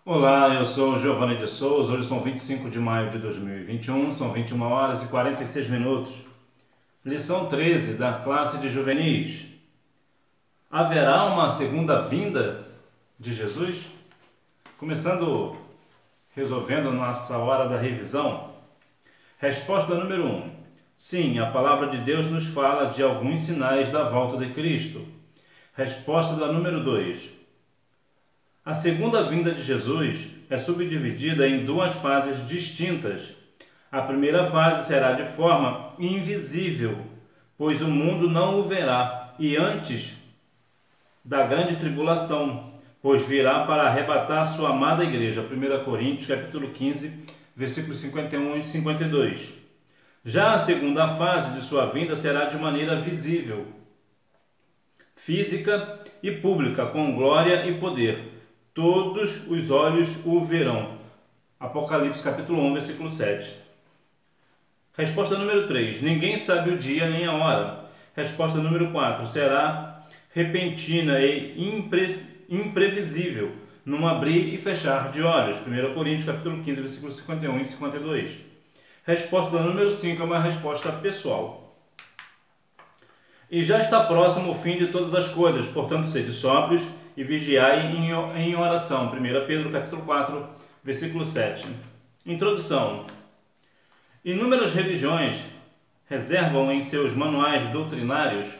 Olá, eu sou Giovanni de Souza. Hoje são 25 de maio de 2021, são 21 horas e 46 minutos. Lição 13 da classe de juvenis. Haverá uma segunda vinda de Jesus? Resolvendo nossa hora da revisão. Resposta número 1. Sim, a palavra de Deus nos fala de alguns sinais da volta de Cristo. Resposta da número 2. A segunda vinda de Jesus é subdividida em duas fases distintas. A primeira fase será de forma invisível, pois o mundo não o verá, e antes da grande tribulação, pois virá para arrebatar sua amada igreja. 1 Coríntios, capítulo 15, versículos 51 e 52. Já a segunda fase de sua vinda será de maneira visível, física e pública, com glória e poder. Todos os olhos o verão. Apocalipse capítulo 1, versículo 7. Resposta número 3. Ninguém sabe o dia nem a hora. Resposta número 4. Será repentina e imprevisível, num abrir e fechar de olhos. 1 Coríntios capítulo 15, versículos 51 e 52. Resposta número 5 é uma resposta pessoal. E já está próximo o fim de todas as coisas, portanto, sede sóbrios e vigiai em oração. 1 Pedro capítulo 4, versículo 7. Introdução. Inúmeras religiões reservam em seus manuais doutrinários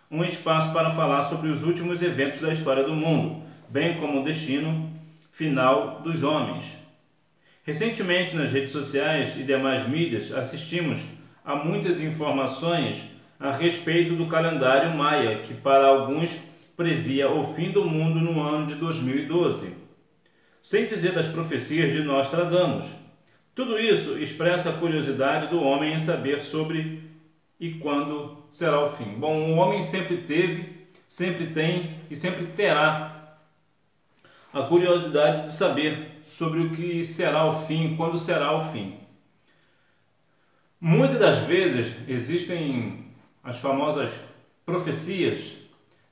um espaço para falar sobre os últimos eventos da história do mundo, bem como o destino final dos homens. Recentemente, nas redes sociais e demais mídias, assistimos a muitas informações a respeito do calendário maia, que para alguns previa o fim do mundo no ano de 2012, sem dizer das profecias de Nostradamus. Tudo isso expressa a curiosidade do homem em saber sobre e quando será o fim. Bom, o homem sempre teve, sempre tem e sempre terá a curiosidade de saber sobre o que será o fim, quando será o fim. Muitas das vezes existem as famosas profecias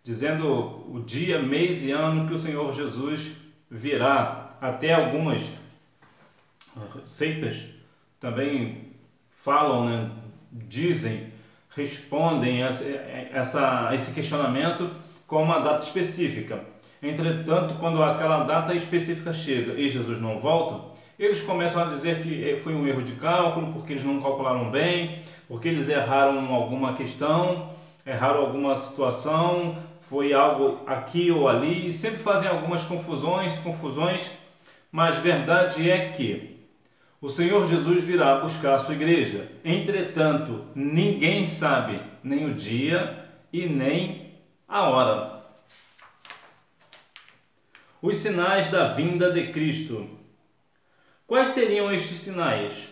dizendo o dia, mês e ano que o Senhor Jesus virá. Até algumas seitas também falam, né? Dizem, respondem a esse questionamento com uma data específica. Entretanto, quando aquela data específica chega e Jesus não volta, eles começam a dizer que foi um erro de cálculo, porque eles não calcularam bem, porque eles erraram alguma questão, erraram alguma situação, foi algo aqui ou ali, e sempre fazem algumas confusões, mas verdade é que o Senhor Jesus virá buscar a sua igreja. Entretanto, ninguém sabe nem o dia e nem a hora. Os sinais da vinda de Cristo. Quais seriam estes sinais?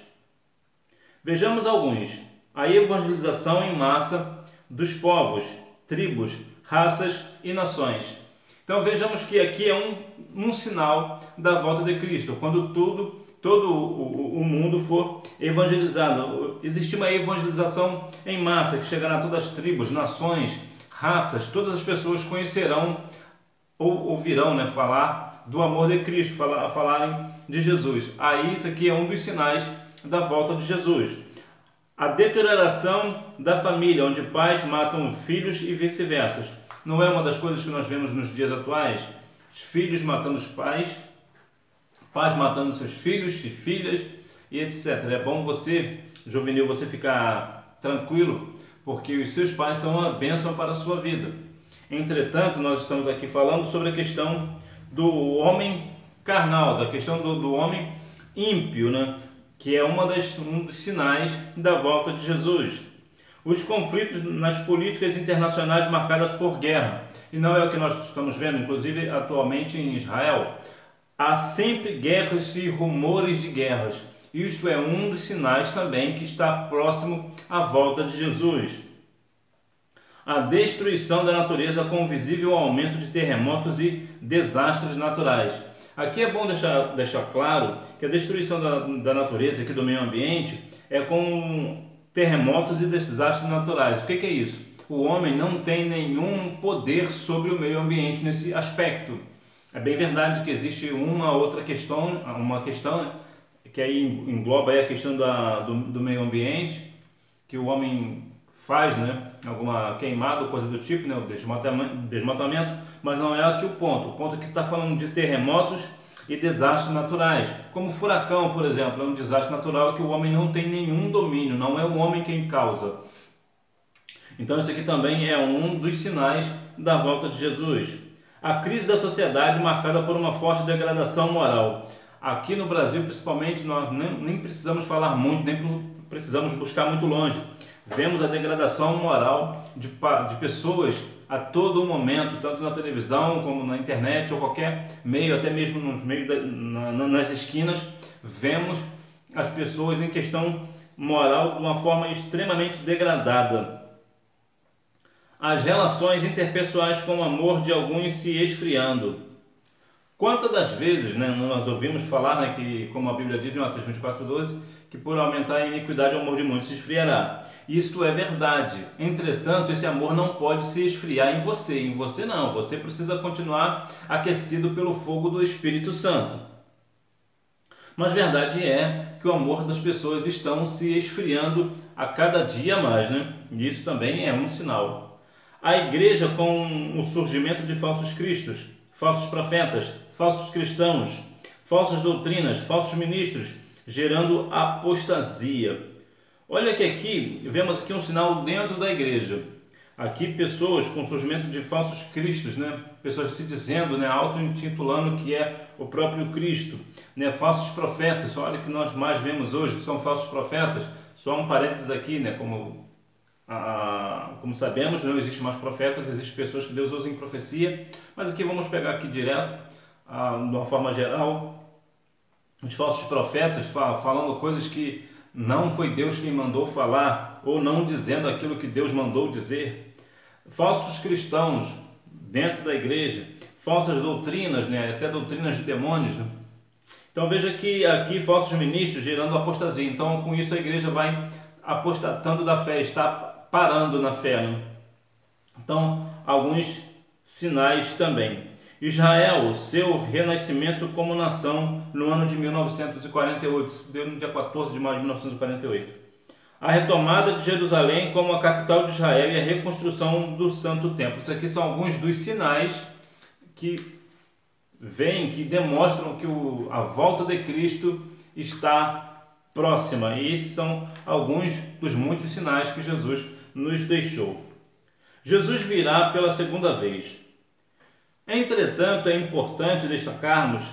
Vejamos alguns. A evangelização em massa dos povos, tribos, raças e nações. Então vejamos que aqui é um sinal da volta de Cristo, quando todo o mundo for evangelizado. Existe uma evangelização em massa que chegará a todas as tribos, nações, raças, todas as pessoas conhecerão ou ouvirão, né, falar do amor de Cristo, falarem de Jesus. Aí isso aqui é um dos sinais da volta de Jesus. A deterioração da família, onde pais matam filhos e vice-versa. Não é uma das coisas que nós vemos nos dias atuais? Os filhos matando os pais matando seus filhos e filhas e etc. É bom você, juvenil, você ficar tranquilo, porque os seus pais são uma bênção para a sua vida. Entretanto, nós estamos aqui falando sobre a questão do homem carnal, da questão do homem ímpio, né? Que é um dos sinais da volta de Jesus. Os conflitos nas políticas internacionais marcadas por guerra. E não é o que nós estamos vendo, inclusive atualmente em Israel. Há sempre guerras e rumores de guerras. Isto é um dos sinais também que está próximo à volta de Jesus. A destruição da natureza com o visível aumento de terremotos e desastres naturais. Aqui é bom deixar claro que a destruição da natureza, aqui do meio ambiente, é com terremotos e desastres naturais. O que é isso? O homem não tem nenhum poder sobre o meio ambiente nesse aspecto. É bem verdade que existe uma questão, né, que aí engloba aí a questão do meio ambiente, que o homem faz, né, alguma queimada ou coisa do tipo, né, o desmatamento, mas não é aqui o ponto. O ponto é que está falando de terremotos e desastres naturais, como furacão, por exemplo, é um desastre natural que o homem não tem nenhum domínio, não é o homem quem causa. Então isso aqui também é um dos sinais da volta de Jesus. A crise da sociedade marcada por uma forte degradação moral. Aqui no Brasil, principalmente, nós nem precisamos falar muito, nem precisamos buscar muito longe. Vemos a degradação moral de pessoas a todo momento, tanto na televisão como na internet ou qualquer meio, até mesmo nos meios nas esquinas, vemos as pessoas em questão moral de uma forma extremamente degradada. As relações interpessoais com o amor de alguns se esfriando. Quantas das vezes, né, nós ouvimos falar, né, que, como a Bíblia diz em Mateus 24:12, que por aumentar a iniquidade o amor de muitos se esfriará. Isto é verdade. Entretanto, esse amor não pode se esfriar em você. Em você não. Você precisa continuar aquecido pelo fogo do Espírito Santo. Mas verdade é que o amor das pessoas estão se esfriando a cada dia mais, né? E isso também é um sinal. A igreja, com o surgimento de falsos cristos, falsos profetas, falsos cristãos, falsas doutrinas, falsos ministros, gerando apostasia. Olha que aqui, vemos aqui um sinal dentro da igreja. Aqui pessoas com surgimento de falsos cristos, né? Pessoas se dizendo, né, auto-intitulando que é o próprio Cristo, né? Falsos profetas, olha que nós mais vemos hoje, que são falsos profetas. Só um parênteses aqui, né? Como sabemos, não existe mais profetas, existem pessoas que Deus usa em profecia, mas aqui vamos pegar aqui direto, de uma forma geral, os falsos profetas falando coisas que não foi Deus quem mandou falar, ou não dizendo aquilo que Deus mandou dizer. Falsos cristãos dentro da igreja, falsas doutrinas, né? Até doutrinas de demônios, né? Então veja que aqui falsos ministros gerando apostasia. Então com isso a igreja vai apostatando da fé, está parando na fé, né? Então alguns sinais também. Israel, seu renascimento como nação no ano de 1948, deu no dia 14 de maio de 1948. A retomada de Jerusalém como a capital de Israel e a reconstrução do Santo Templo. Isso aqui são alguns dos sinais que vêm, que demonstram que a volta de Cristo está próxima. E esses são alguns dos muitos sinais que Jesus nos deixou. Jesus virá pela segunda vez. Entretanto, é importante destacarmos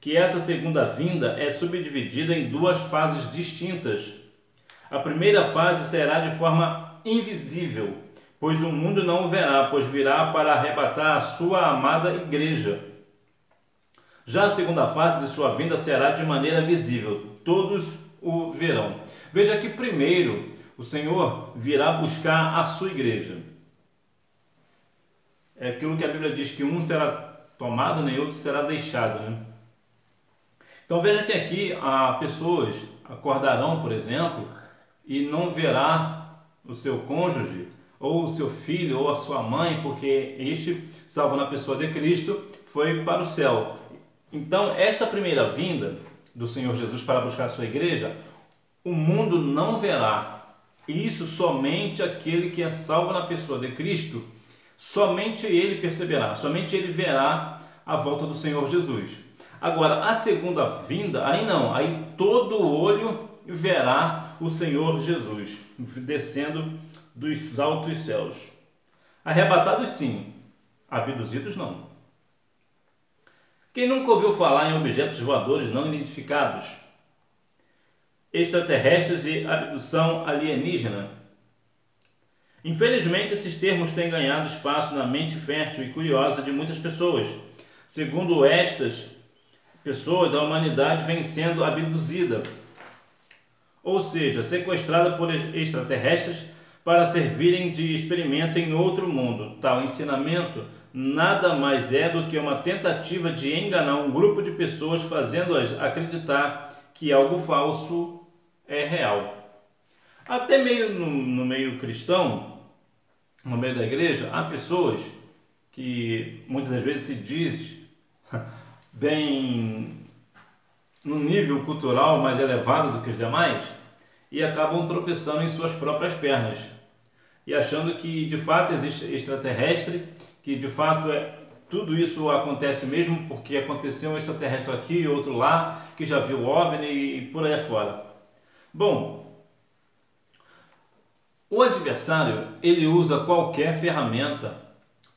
que essa segunda vinda é subdividida em duas fases distintas. A primeira fase será de forma invisível, pois o mundo não o verá, pois virá para arrebatar a sua amada igreja. Já a segunda fase de sua vinda será de maneira visível, todos o verão. Veja que primeiro o Senhor virá buscar a sua igreja. É aquilo que a Bíblia diz, que um será tomado, né, e outro será deixado, né? Então veja que aqui pessoas acordarão, por exemplo, e não verá o seu cônjuge, ou o seu filho, ou a sua mãe, porque este, salvo na pessoa de Cristo, foi para o céu. Então esta primeira vinda do Senhor Jesus para buscar a sua igreja, o mundo não verá. Isso somente aquele que é salvo na pessoa de Cristo, somente ele perceberá, somente ele verá a volta do Senhor Jesus. Agora, a segunda vinda, aí não, aí todo olho verá o Senhor Jesus descendo dos altos céus. Arrebatados sim, abduzidos não. Quem nunca ouviu falar em objetos voadores não identificados, extraterrestres e abdução alienígena? Infelizmente, esses termos têm ganhado espaço na mente fértil e curiosa de muitas pessoas. Segundo estas pessoas, a humanidade vem sendo abduzida, ou seja, sequestrada por extraterrestres para servirem de experimento em outro mundo. Tal ensinamento nada mais é do que uma tentativa de enganar um grupo de pessoas, fazendo-as acreditar que algo falso é real. Até meio no meio cristão, no meio da igreja, há pessoas que muitas das vezes se dizem bem num nível cultural mais elevado do que os demais e acabam tropeçando em suas próprias pernas e achando que de fato existe extraterrestre, que de fato tudo isso acontece mesmo porque aconteceu um extraterrestre aqui e outro lá, que já viu o OVNI e por aí afora. Bom, o adversário ele usa qualquer ferramenta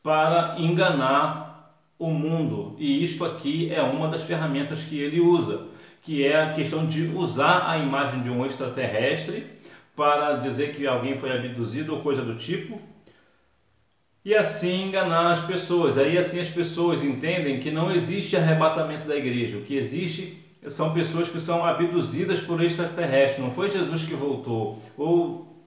para enganar o mundo e isto aqui é uma das ferramentas que ele usa, que é a questão de usar a imagem de um extraterrestre para dizer que alguém foi abduzido ou coisa do tipo e assim enganar as pessoas. Aí assim as pessoas entendem que não existe arrebatamento da igreja, o que existe são pessoas que são abduzidas por extraterrestres, não foi Jesus que voltou, ou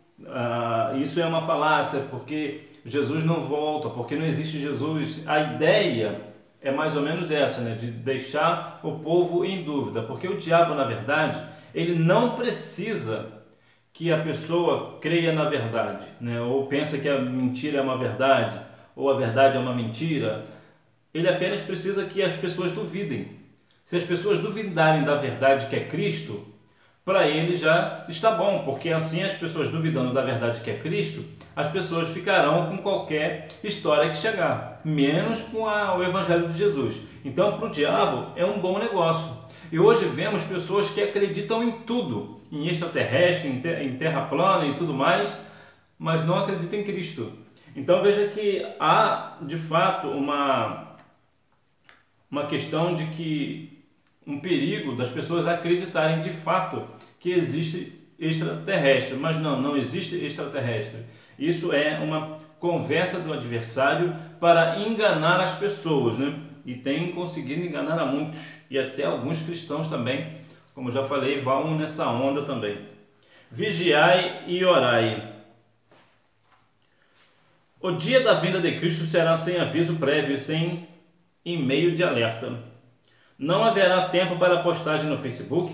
isso é uma falácia porque Jesus não volta, porque não existe Jesus. A ideia é mais ou menos essa, né? De deixar o povo em dúvida, porque o diabo, na verdade, ele não precisa que a pessoa creia na verdade, né? Ou pensa que a mentira é uma verdade, ou a verdade é uma mentira. Ele apenas precisa que as pessoas duvidem. Se as pessoas duvidarem da verdade que é Cristo, para ele já está bom, porque assim as pessoas duvidando da verdade que é Cristo, as pessoas ficarão com qualquer história que chegar, menos com o Evangelho de Jesus. Então, para o diabo é um bom negócio. E hoje vemos pessoas que acreditam em tudo, em extraterrestre, em terra plana e tudo mais, mas não acreditam em Cristo. Então veja que há de fato uma questão de que um perigo das pessoas acreditarem de fato que existe extraterrestre, mas não existe extraterrestre. Isso é uma conversa do adversário para enganar as pessoas, né? E tem conseguido enganar a muitos, e até alguns cristãos também, como já falei, vão nessa onda também. Vigiai e orai. O dia da vinda de Cristo será sem aviso prévio e sem e-mail de alerta. Não haverá tempo para postagem no Facebook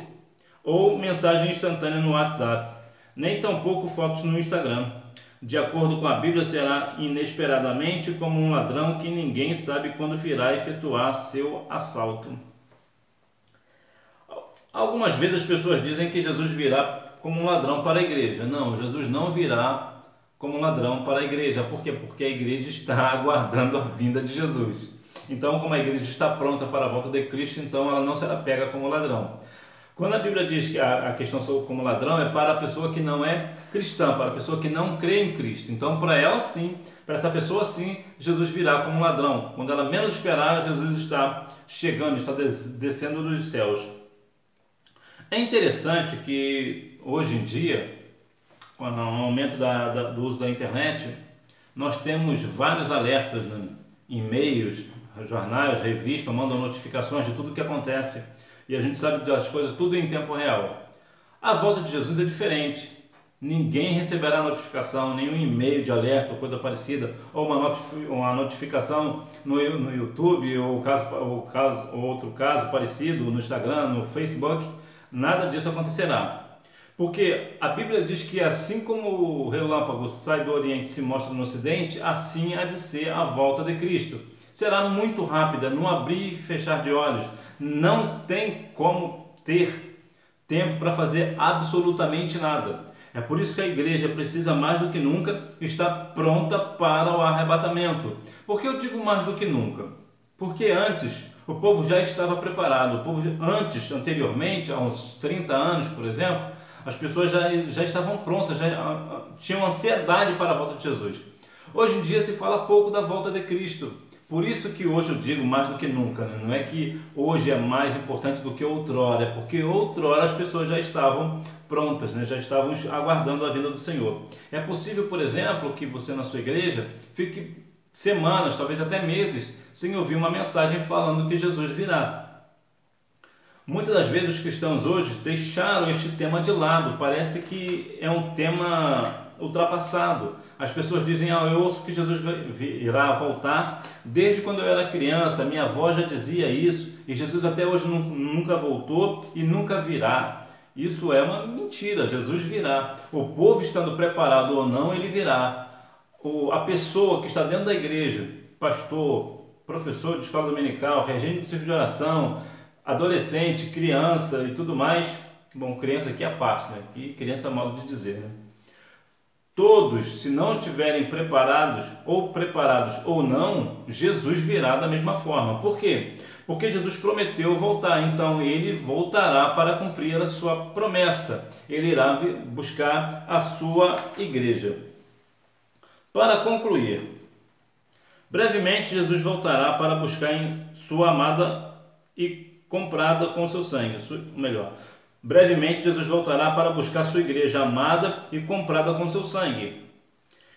ou mensagem instantânea no WhatsApp, nem tampouco fotos no Instagram. De acordo com a Bíblia, será inesperadamente como um ladrão que ninguém sabe quando virá efetuar seu assalto. Algumas vezes as pessoas dizem que Jesus virá como um ladrão para a igreja. Não, Jesus não virá como um ladrão para a igreja. Por quê? Porque a igreja está aguardando a vinda de Jesus. Então, como a igreja está pronta para a volta de Cristo, então ela não será pega como ladrão. Quando a Bíblia diz que a questão como ladrão é para a pessoa que não é cristã, para a pessoa que não crê em Cristo. Então, para ela sim, para essa pessoa sim, Jesus virá como um ladrão. Quando ela menos esperar, Jesus está chegando, está descendo dos céus. É interessante que hoje em dia, com o aumento do uso da internet, nós temos vários alertas, né? E-mails, jornais, revistas, mandam notificações de tudo o que acontece. E a gente sabe das coisas tudo em tempo real. A volta de Jesus é diferente. Ninguém receberá notificação, nenhum e-mail de alerta ou coisa parecida, ou uma notificação no YouTube, ou outro caso parecido no Instagram, no Facebook. Nada disso acontecerá. Porque a Bíblia diz que assim como o relâmpago sai do Oriente e se mostra no Ocidente, assim há de ser a volta de Cristo. Será muito rápida, no abrir e fechar de olhos. Não tem como ter tempo para fazer absolutamente nada. É por isso que a igreja precisa mais do que nunca estar pronta para o arrebatamento. Por que eu digo mais do que nunca? Porque antes o povo já estava preparado. Anteriormente, há uns 30 anos, por exemplo, as pessoas já estavam prontas, já tinham ansiedade para a volta de Jesus. Hoje em dia se fala pouco da volta de Cristo. Por isso que hoje eu digo mais do que nunca, né? Não é que hoje é mais importante do que outrora, é porque outrora as pessoas já estavam prontas, né? Já estavam aguardando a vinda do Senhor. É possível, por exemplo, que você na sua igreja fique semanas, talvez até meses, sem ouvir uma mensagem falando que Jesus virá. Muitas das vezes os cristãos hoje deixaram este tema de lado, parece que é um tema ultrapassado. As pessoas dizem, eu ouço que Jesus irá voltar desde quando eu era criança, minha avó já dizia isso, e Jesus até hoje nunca voltou e nunca virá. Isso é uma mentira, Jesus virá. O povo estando preparado ou não, ele virá. A pessoa que está dentro da igreja, pastor, professor de escola dominical, regente de círculo de oração, adolescente, criança e tudo mais. Bom, criança aqui é a parte, né? Aqui, criança é modo de dizer, né? Todos, se não estiverem preparados ou não, Jesus virá da mesma forma. Por quê? Porque Jesus prometeu voltar, então ele voltará para cumprir a sua promessa. Ele irá buscar a sua igreja. Para concluir, brevemente Jesus voltará para buscar em sua amada e comprada com seu sangue, brevemente Jesus voltará para buscar sua igreja amada e comprada com seu sangue.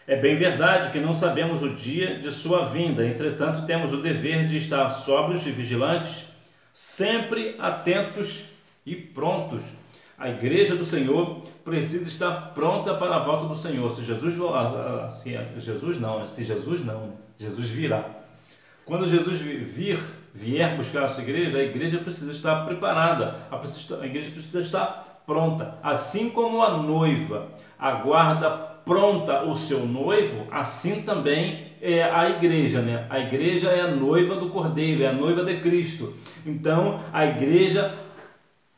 É bem verdade que não sabemos o dia de sua vinda, entretanto temos o dever de estar sóbrios e vigilantes, sempre atentos e prontos. A igreja do Senhor precisa estar pronta para a volta do Senhor. Se Jesus virá. Quando Jesus vier buscar a sua igreja, a igreja precisa estar preparada, a igreja precisa estar pronta. Assim como a noiva aguarda pronta o seu noivo, assim também é a igreja, né? A igreja é a noiva do Cordeiro, é a noiva de Cristo. Então, a igreja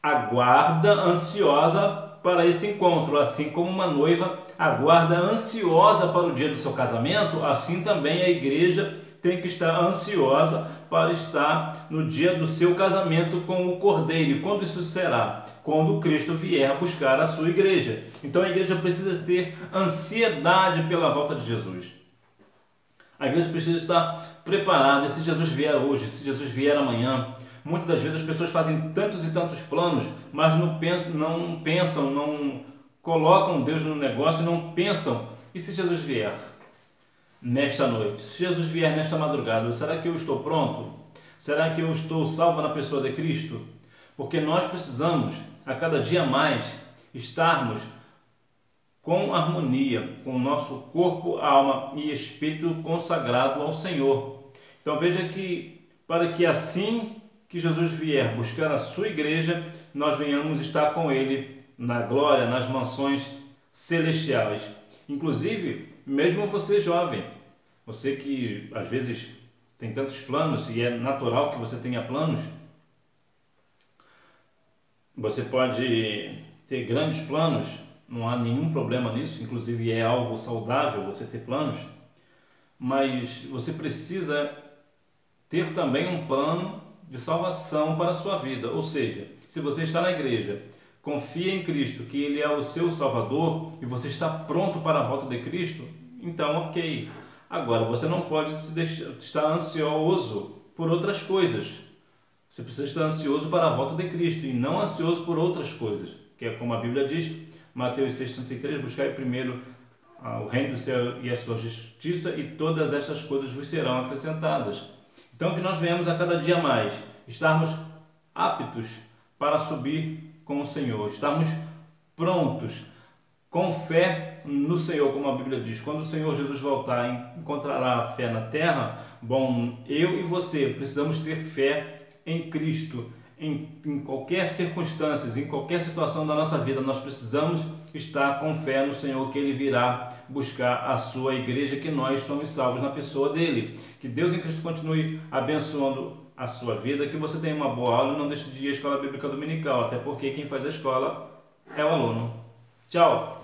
aguarda ansiosa para esse encontro, assim como uma noiva aguarda ansiosa para o dia do seu casamento, assim também a igreja tem que estar ansiosa para estar no dia do seu casamento com o Cordeiro. E quando isso será? Quando Cristo vier buscar a sua igreja. Então a igreja precisa ter ansiedade pela volta de Jesus. A igreja precisa estar preparada. Se Jesus vier hoje, se Jesus vier amanhã, muitas das vezes as pessoas fazem tantos e tantos planos, mas não pensam, não colocam Deus no negócio, não pensam. E se Jesus vier nesta noite? Se Jesus vier nesta madrugada, será que eu estou pronto? Será que eu estou salvo na pessoa de Cristo? Porque nós precisamos, a cada dia mais, estarmos com harmonia, com o nosso corpo, alma e espírito consagrado ao Senhor. Então veja que, para que assim que Jesus vier buscar a sua igreja, nós venhamos estar com Ele na glória, nas mansões celestiais. Inclusive, mesmo você jovem, você que às vezes tem tantos planos e é natural que você tenha planos, você pode ter grandes planos, não há nenhum problema nisso, inclusive é algo saudável você ter planos, mas você precisa ter também um plano de salvação para a sua vida. Ou seja, se você está na igreja, confia em Cristo, que Ele é o seu Salvador e você está pronto para a volta de Cristo, então ok. Agora, você não pode estar ansioso por outras coisas. Você precisa estar ansioso para a volta de Cristo e não ansioso por outras coisas, que é como a Bíblia diz, Mateus 6,33, buscai primeiro o reino do céu e a sua justiça e todas estas coisas vos serão acrescentadas. Então que nós venhamos a cada dia mais estarmos aptos para subir com o Senhor, estarmos prontos, com fé no Senhor, como a Bíblia diz. Quando o Senhor Jesus voltar, encontrará a fé na terra. Bom, eu e você precisamos ter fé em Cristo, em qualquer circunstância, em qualquer situação da nossa vida, nós precisamos estar com fé no Senhor, que Ele virá buscar a sua igreja, que nós somos salvos na pessoa dEle. Que Deus em Cristo continue abençoando a sua vida, que você tenha uma boa aula e não deixe de ir à Escola Bíblica Dominical, até porque quem faz a escola é o aluno. Tchau!